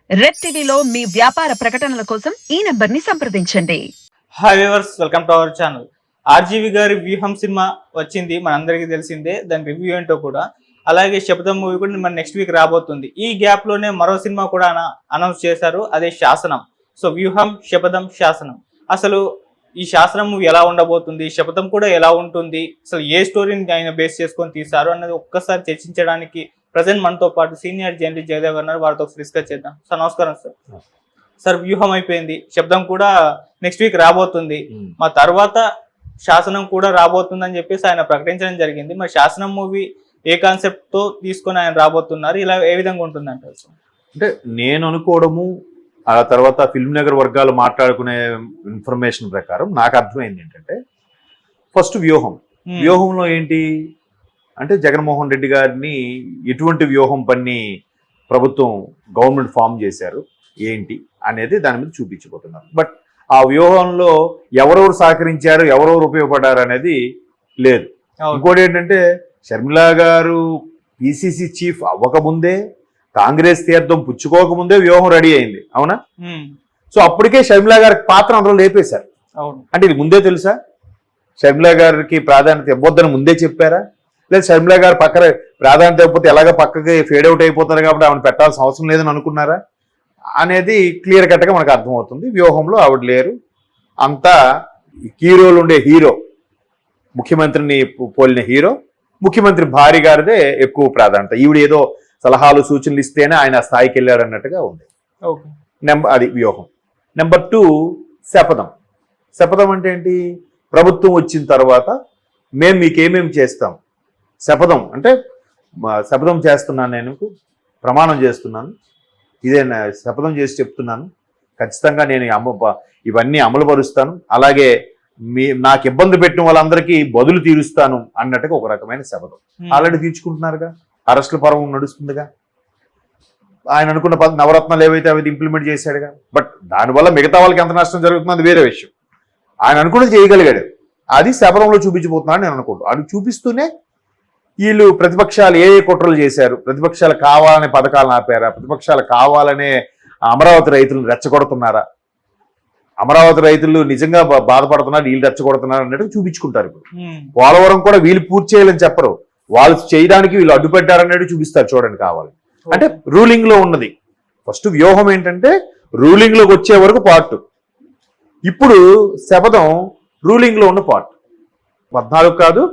Red టీవీలో మీ వ్యాపార ప్రకటనల కోసం ఈ నంబర్ని సంప్రదించండి. Hi viewers, welcome to our channel. RGV గారి వ్యూహం సినిమా వచ్చింది, మనందరికీ తెలిసిందే. దాని రివ్యూ ఏంటో కూడా, అలాగే శబ్దం మూవీ కూడా మన నెక్స్ట్ వీక్ రాబోతుంది. ఈ గ్యాప్ లోనే మరో సినిమా కూడా అనౌన్స్ చేశారు, అదే శాసనం. సో వ్యూహం, శపథం, శాసనం. అసలు ఈ శాసనం మూవీ ఎలా ఉండబోతుంది, శపథం కూడా ఎలా ఉంటుంది, అసలు ఏ స్టోరీని ఆయన బేస్ చేసుకొని తీశారు అన్నది ఒక్కసారి చర్చించడానికి ప్రజెంట్ మనతో పాటు సీనియర్ జర్నలిస్ట్ జయదేవ్ గారు ఉన్నారు. వారితో డిస్కస్ చేద్దాం. సార్ నమస్కారం. సార్ వ్యూహం అయిపోయింది, శబ్దం కూడా నెక్స్ట్ వీక్ రాబోతుంది, మా తర్వాత శాసనం కూడా రాబోతుంది అని చెప్పేసి ఆయన ప్రకటించడం జరిగింది. మరి శాసనం మూవీ ఏ కాన్సెప్ట్ తో తీసుకొని ఆయన రాబోతున్నారు, ఇలా ఏ విధంగా ఉంటుంది అంటారు? అంటే నేను అనుకోవడము, ఆ తర్వాత ఫిల్మ్ నగర్ వర్గాలు మాట్లాడుకునే ఇన్ఫర్మేషన్ ప్రకారం నాకు అర్థమైంది ఏంటంటే, ఫస్ట్ వ్యూహంలో ఏంటి అంటే జగన్మోహన్ రెడ్డి గారిని ఎటువంటి వ్యూహం పన్ని ప్రభుత్వం గవర్నమెంట్ ఫామ్ చేశారు ఏంటి అనేది దాని మీద చూపించబోతున్నారు. బట్ ఆ వ్యూహంలో ఎవరెవరు సహకరించారు, ఎవరెవరు ఉపయోగపడ్డారు అనేది లేదు. ఇంకోటి ఏంటంటే, షర్మిల గారు పిసిసి చీఫ్ అవ్వకముందే, కాంగ్రెస్ తీర్థం పుచ్చుకోకముందే వ్యూహం రెడీ అయింది, అవునా? సో అప్పటికే షర్మిల గారికి పాత్ర అందులో లేపేశారు. అంటే ఇది ముందే తెలుసా? షర్మిల గారికి ప్రాధాన్యత ఇవ్వద్దని ముందే చెప్పారా? లేదా షర్మిల గారు పక్కన ప్రాధాన్యత ఇవ్వకపోతే ఎలాగ పక్కకి ఫేడ్ అవుట్ అయిపోతారు కాబట్టి ఆవిడ పెట్టాల్సిన అవసరం లేదని అనుకున్నారా అనేది క్లియర్ కట్గా మనకు అర్థమవుతుంది. వ్యూహంలో ఆవిడ లేరు. అంతా హీరోలు ఉండే హీరో, ముఖ్యమంత్రిని పోలిన హీరో, ముఖ్యమంత్రి భార్య గారిదే ఎక్కువ ప్రాధాన్యత. ఈవిడ ఏదో సలహాలు సూచనలు ఇస్తేనే ఆయన స్థాయికి వెళ్ళాడు అన్నట్టుగా ఉంది. అది వ్యూహం. నెంబర్ 2 శపథం. శపథం అంటే ఏంటి? ప్రభుత్వం వచ్చిన తర్వాత మేము మీకేమేమి చేస్తాం. శపథం అంటే శపథం చేస్తున్నాను, నేను ప్రమాణం చేస్తున్నాను, ఇదే శపథం చేసి చెప్తున్నాను, ఖచ్చితంగా నేను ఇవన్నీ అమలు పరుస్తాను, అలాగే నాకు ఇబ్బంది పెట్టిన వాళ్ళందరికీ బదులు తీరుస్తాను అన్నట్టుగా ఒక రకమైన శపథం. ఆల్రెడీ తీర్చుకుంటున్నారుగా, అరెస్టుల పర్వం నడుస్తుందిగా. ఆయన అనుకున్న నవరత్నాలు ఏవైతే అవి ఇంప్లిమెంట్ చేశాడుగా. బట్ దానివల్ల మిగతా వాళ్ళకి ఎంత నష్టం జరుగుతుందో అది వేరే విషయం. ఆయన అనుకున్నది చేయగలిగాడు, అది శపథంలో చూపించబోతున్నాడు నేను అనుకుంటాను. అది చూపిస్తూనే వీళ్ళు ప్రతిపక్షాలు ఏ కుట్రలు చేశారు, ప్రతిపక్షాలు కావాలనే పథకాలను ఆపారా, ప్రతిపక్షాలు కావాలనే అమరావతి రైతులను రెచ్చగొడుతున్నారా, అమరావతి రైతులు నిజంగా బాధపడుతున్నారు, వీళ్ళు రెచ్చగొడుతున్నారు అన్నట్టు చూపించుకుంటారు. ఇప్పుడు పోలవరం కూడా వీళ్ళు పూర్తి చేయాలని చెప్పరు, వాళ్ళు చేయడానికి వీళ్ళు అడ్డుపెట్టారన్నట్టు చూపిస్తారు. చూడండి కావాలి అంటే రూలింగ్ లో ఉన్నది. ఫస్ట్ వ్యూహం ఏంటంటే రూలింగ్ లోకి వచ్చే వరకు పార్ట్. ఇప్పుడు శపథం రూలింగ్ లో ఉన్న పార్ట్. 14 కాదు,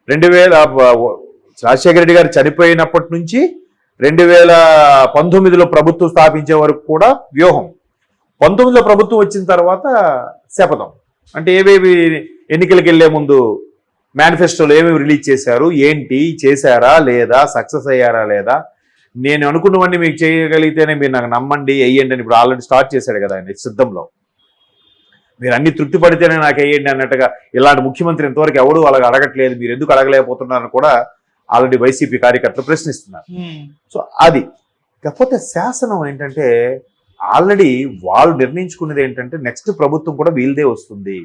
2000 రాజశేఖర రెడ్డి గారు చనిపోయినప్పటి నుంచి 2019లో ప్రభుత్వం స్థాపించే వరకు కూడా వ్యూహం. 19లో ప్రభుత్వం వచ్చిన తర్వాత శపథం. అంటే ఏవేవి ఎన్నికలకు వెళ్లే ముందు మేనిఫెస్టోలో ఏమేమి రిలీజ్ చేశారు, ఏంటి చేశారా లేదా, సక్సెస్ అయ్యారా లేదా, నేను అనుకున్నవన్నీ మీకు చేయగలిగితేనే మీరు నాకు నమ్మండి వెయ్యండి అని ఇప్పుడు ఆల్రెడీ స్టార్ట్ చేశాడు కదా ఆయన సిద్ధంలో. మీరు అన్ని తృప్తి పడితేనే నాకు వేయండి అన్నట్టుగా. ఇలాంటి ముఖ్యమంత్రి ఇంతవరకు ఎవరు అలాగ అడగట్లేదు, మీరు ఎందుకు అడగలేకపోతున్నారని కూడా ఆల్రెడీ వైసీపీ కార్యకర్తలు ప్రశ్నిస్తున్నారు. సో అది కాకపోతే శాసనం ఏంటంటే ఆల్రెడీ వాళ్ళు నిర్ణయించుకునేది ఏంటంటే నెక్స్ట్ ప్రభుత్వం కూడా వీళ్ళదే వస్తుంది,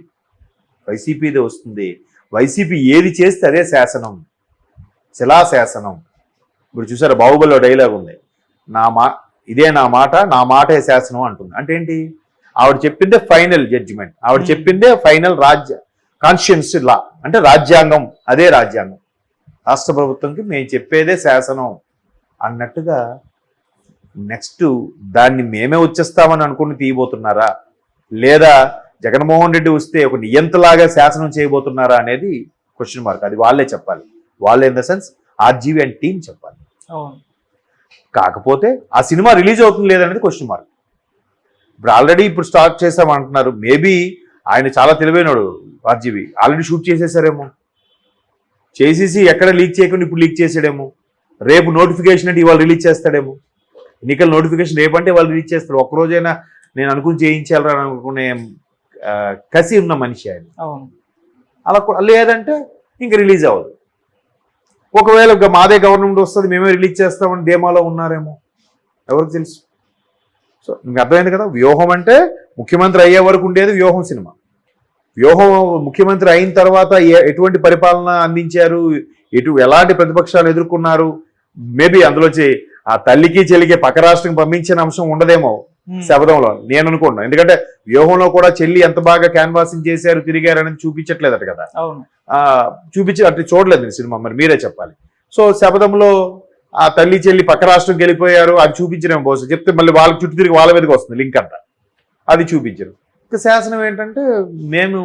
వైసీపీదే వస్తుంది. వైసీపీ ఏది చేస్తే అదే శాసనం, శిలాశాసనం. ఇప్పుడు చూసారా బాహుబలిలో డైలాగ్ ఉంది, ఇదే నా మాట, నా మాటే శాసనం అంటుంది. అంటే ఏంటి? ఆవిడ చెప్పిందే ఫైనల్ జడ్జిమెంట్, ఆవిడ చెప్పిందే ఫైనల్ కాన్స్టిట్యూన్సీ లా, అంటే రాజ్యాంగం, అదే రాజ్యాంగం. రాష్ట్ర ప్రభుత్వంకి మేము చెప్పేదే శాసనం అన్నట్టుగా నెక్స్ట్ దాన్ని మేమే వచ్చేస్తామని అనుకుని తీయబోతున్నారా, లేదా జగన్మోహన్ రెడ్డి వస్తే ఒక నియంతలాగా శాసనం చేయబోతున్నారా అనేది క్వశ్చన్ మార్క్. అది వాళ్ళే చెప్పాలి, వాళ్ళే in the sense RGV and team చెప్పాలి. కాకపోతే ఆ సినిమా రిలీజ్ అవుతుంది లేదనేది క్వశ్చన్ మార్క్. ఇప్పుడు ఆల్రెడీ ఇప్పుడు స్టార్ట్ చేసామంటున్నారు. మేబీ ఆయన చాలా తెలివైనడు ఆర్జీవి, ఆల్రెడీ షూట్ చేసేసారేమో, చేసేసి ఎక్కడ లీక్ చేయకుండా ఇప్పుడు లీక్ చేసాడేమో. రేపు నోటిఫికేషన్ అంటే ఇవాళ రిలీజ్ చేస్తాడేమో. ఎన్నికల నోటిఫికేషన్ రేపంటే వాళ్ళు రిలీజ్ చేస్తారు. ఒక్కరోజైనా నేను అనుకుని చేయించాలని అనుకునే కసి ఉన్న మనిషి ఆయన. అలా లేదంటే ఇంక రిలీజ్ అవ్వదు. ఒకవేళ మాదే గవర్నమెంట్ వస్తుంది మేమే రిలీజ్ చేస్తామని ధీమాలో ఉన్నారేమో, ఎవరికి తెలుసు. సో మీకు అర్థమైంది కదా, వ్యూహం అంటే ముఖ్యమంత్రి అయ్యే వరకు ఉండేది వ్యూహం సినిమా. వ్యూహం ముఖ్యమంత్రి అయిన తర్వాత ఎటువంటి పరిపాలన అందించారు, ఎలాంటి ప్రతిపక్షాలు ఎదుర్కొన్నారు, మేబీ అందులోంచి ఆ తల్లికి చెల్లికి పక్క రాష్ట్రం పంపించిన అంశం ఉండదేమో శబదంలో నేను అనుకుంటున్నాను. ఎందుకంటే వ్యూహంలో కూడా చెల్లి ఎంత బాగా క్యాన్వాసింగ్ చేశారు తిరిగారు అనేది చూపించట్లేదట కదా. అవును. అంటే చూడలేదు సినిమా, మరి మీరే చెప్పాలి. సో శబదంలో ఆ తల్లి చెల్లి పక్క రాష్ట్రంకి వెళ్ళిపోయారు అది చూపించడం బహుశా చెప్తే మళ్ళీ వాళ్ళకి చుట్టూ తిరిగి వాళ్ళ మీదకి వస్తుంది లింక్ అంతా, అది చూపించరు. ఇక శాసనం ఏంటంటే మేము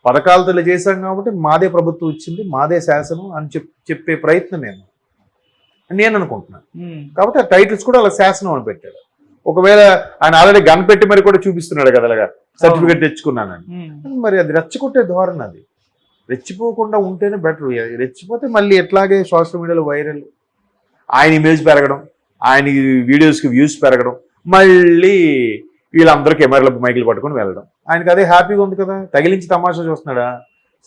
పథకాలతో చేశాం కాబట్టి మాదే ప్రభుత్వం వచ్చింది మాదే శాసనం అని చెప్పే ప్రయత్నం నేను అనుకుంటున్నాను. కాబట్టి ఆ టైటిల్స్ కూడా అలా శాసనం అని పెట్టాడు. ఒకవేళ ఆయన ఆల్రెడీ గన్ పెట్టి మరి కూడా చూపిస్తున్నాడు కదా అలాగా సర్టిఫికేట్ తెచ్చుకున్నానని. మరి అది రెచ్చగొట్టే ధోరణి, అది రెచ్చిపోకుండా ఉంటేనే బెటర్. రెచ్చిపోతే మళ్ళీ ఎట్లాగే సోషల్ మీడియాలో వైరల్, ఆయన ఇమేజ్ పెరగడం, ఆయన వీడియోస్కి వ్యూస్ పెరగడం, మళ్ళీ వీళ్ళందరూ కెమెరాలకు మైకులు పట్టుకొని వెళ్ళడం. ఆయనకి అదే హ్యాపీగా ఉంది కదా, తగిలించి తమాషా చూస్తున్నాడా,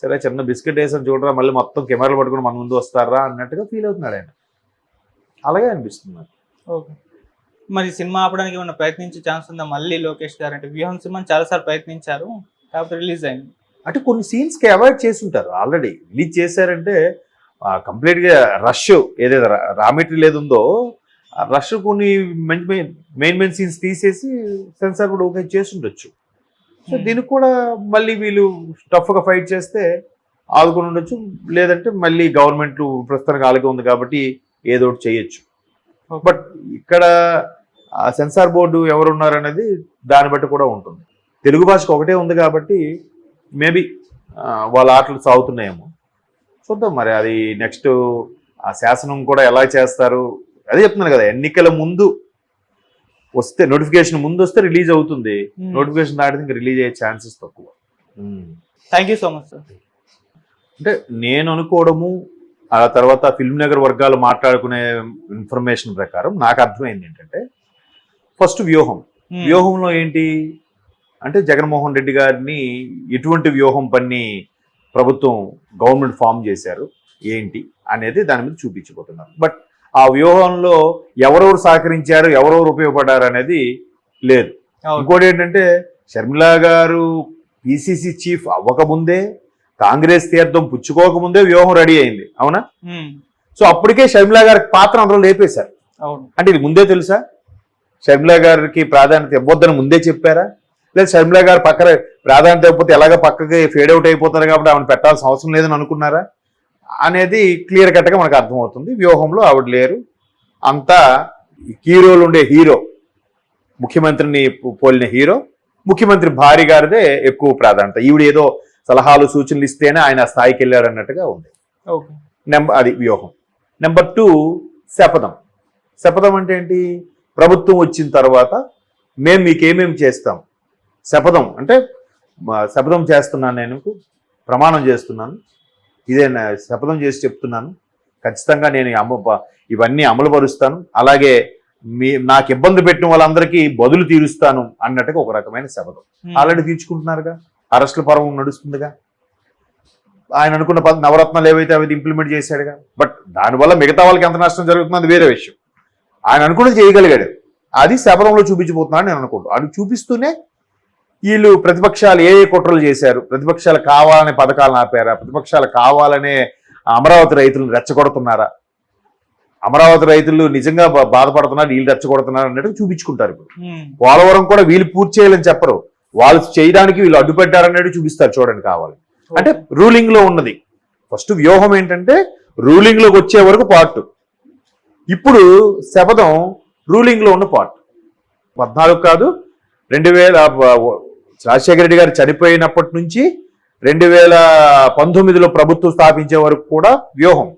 సరే చిన్న బిస్కెట్ వేసాను చూడరా మళ్ళీ మొత్తం కెమెరాలు పట్టుకొని మన ముందు వస్తారా అన్నట్టుగా ఫీల్ అవుతున్నాడు ఆయన. అలాగే అనిపిస్తుంది నాకు. ఓకే, మరి సినిమా ఆపడానికి ఏమైనా ప్రయత్నించే ఛాన్స్ ఉందా మళ్ళీ లోకేష్ గారు? అంటే వ్యూహం సినిమాని చాలాసార్లు ప్రయత్నించారు కాకపోతే రిలీజ్ అయింది. అంటే కొన్ని సీన్స్కి అవాయిడ్ చేసి ఉంటారు, ఆల్రెడీ రిలీజ్ చేశారంటే కంప్లీట్గా రష్ ఏదైతే రా మెటీరియల్ ఏది ఉందో రష్ కొన్ని మంచి మెయిన్ సీన్స్ తీసేసి సెన్సార్ కూడా ఓకే చేసి ఉండొచ్చు. సో దీనికి కూడా మళ్ళీ వీళ్ళు టఫ్గా ఫైట్ చేస్తే ఆదుకొని ఉండొచ్చు, లేదంటే మళ్ళీ గవర్నమెంట్ ప్రస్తుతానికి ఆలుగా ఉంది కాబట్టి ఏదో ఒకటి చేయొచ్చు. బట్ ఇక్కడ సెన్సార్ బోర్డు ఎవరున్నారు అనేది దాన్ని బట్టి కూడా ఉంటుంది. తెలుగు భాషకు ఒకటే ఉంది కాబట్టి మేబీ వాళ్ళ ఆటలు సాగుతున్నాయేమో చూద్దాం. మరి అది నెక్స్ట్ ఆ శాసనం కూడా ఎలా చేస్తారు అదే చెప్తున్నాను కదా, ఎన్నికల ముందు వస్తే నోటిఫికేషన్ ముందు వస్తే రిలీజ్ అవుతుంది, నోటిఫికేషన్ దాటితే ఇంకా రిలీజ్ అయ్యే ఛాన్సెస్ తక్కువ. Thank you so much sir. అంటే నేను అనుకోవడము ఆ తర్వాత ఫిల్మ్ నగర్ వర్గాలు మాట్లాడుకునే ఇన్ఫర్మేషన్ ప్రకారం నాకు అర్థమైంది ఏంటంటే ఫస్ట్ వ్యూహంలో ఏంటి అంటే జగన్మోహన్ రెడ్డి గారిని ఎటువంటి వ్యూహం పన్ని ప్రభుత్వం గవర్నమెంట్ ఫామ్ చేశారు ఏంటి అనేది దాని మీద చూపించబోతున్నారు. బట్ ఆ వ్యూహంలో ఎవరెవరు సహకరించారు ఎవరెవరు ఉపయోగపడ్డారు అనేది లేదు. ఇంకోటి ఏంటంటే షర్మిలా గారు పిసిసి చీఫ్ అవ్వకముందే కాంగ్రెస్ తీర్థం పుచ్చుకోకముందే వ్యూహం రెడీ అయింది, అవునా? సో అప్పటికే షర్మిలా గారికి పాత్ర అందరూ లేపేశారు. అంటే ఇది ముందే తెలుసా? షర్మిలా గారికి ప్రాధాన్యత ఇవ్వద్దని ముందే చెప్పారా? లేదా షర్మిలా గారు పక్కన ప్రాధాన్యత ఇవ్వకపోతే ఎలాగ పక్కకి ఫేడ్ అవుట్ అయిపోతారు కాబట్టి ఆమెను పెట్టాల్సిన అవసరం లేదని అనుకున్నారా అనేది క్లియర్ కట్గా మనకు అర్థమవుతుంది. వ్యూహంలో ఆవిడ లేరు, అంతా హీరోలు ఉండే హీరో, ముఖ్యమంత్రిని పోలిన హీరో, ముఖ్యమంత్రి భార్య గారిదే ఎక్కువ ప్రాధాన్యత. ఈవిడ ఏదో సలహాలు సూచనలు ఇస్తేనే ఆయన స్థాయికి వెళ్ళాడు అన్నట్టుగా ఉంది. అది వ్యూహం. నెంబర్ 2 శపథం అంటే ఏంటి? ప్రభుత్వం వచ్చిన తర్వాత మేము మీకేమేమి చేస్తాం. శపథం అంటే శపథం చేస్తున్నాను, నేను ప్రమాణం చేస్తున్నాను, ఇదే శపథం చేసి చెప్తున్నాను, ఖచ్చితంగా నేను ఇవన్నీ అమలు పరుస్తాను, అలాగే నాకు ఇబ్బంది పెట్టిన వాళ్ళందరికీ బదులు తీరుస్తాను అన్నట్టుగా ఒక రకమైన శపథం. ఆల్రెడీ తీర్చుకుంటున్నారుగా, అరెస్టుల పర్వం నడుస్తుందిగా, ఆయన అనుకున్న నవరత్నాలు ఏవైతే అవి ఇంప్లిమెంట్ చేశాడుగా. బట్ దానివల్ల మిగతా వాళ్ళకి ఎంత నష్టం జరుగుతుందో అది వేరే విషయం. ఆయన అనుకున్నది చేయగలిగాడు, అది శపథంలో చూపించబోతున్నాడు నేను అనుకుంటాను. అది చూపిస్తూనే వీళ్ళు ప్రతిపక్షాలు ఏ కుట్రలు చేశారు, ప్రతిపక్షాలు కావాలనే పథకాలను ఆపారా, ప్రతిపక్షాలు కావాలనే అమరావతి రైతులను రెచ్చగొడుతున్నారా, అమరావతి రైతులు నిజంగా బాధపడుతున్నారు వీళ్ళు రెచ్చగొడుతున్నారు అన్నట్టు చూపించుకుంటారు. ఇప్పుడు పోలవరం కూడా వీళ్ళు పూర్తి చేయాలని చెప్పరు, వాళ్ళు చేయడానికి వీళ్ళు అడ్డుపెట్టారన్నట్టు చూపిస్తారు. చూడండి కావాలి అంటే రూలింగ్ లో ఉన్నది. ఫస్ట్ వ్యూహం ఏంటంటే రూలింగ్ లోకి వచ్చే వరకు పార్ట్, ఇప్పుడు శపథం రూలింగ్ లో ఉన్న పార్ట్. 14 కాదు 2000 రాజశేఖర రెడ్డి గారు చనిపోయినప్పటి నుంచి 2019లో ప్రభుత్వం స్థాపించే వరకు కూడా వ్యూహం.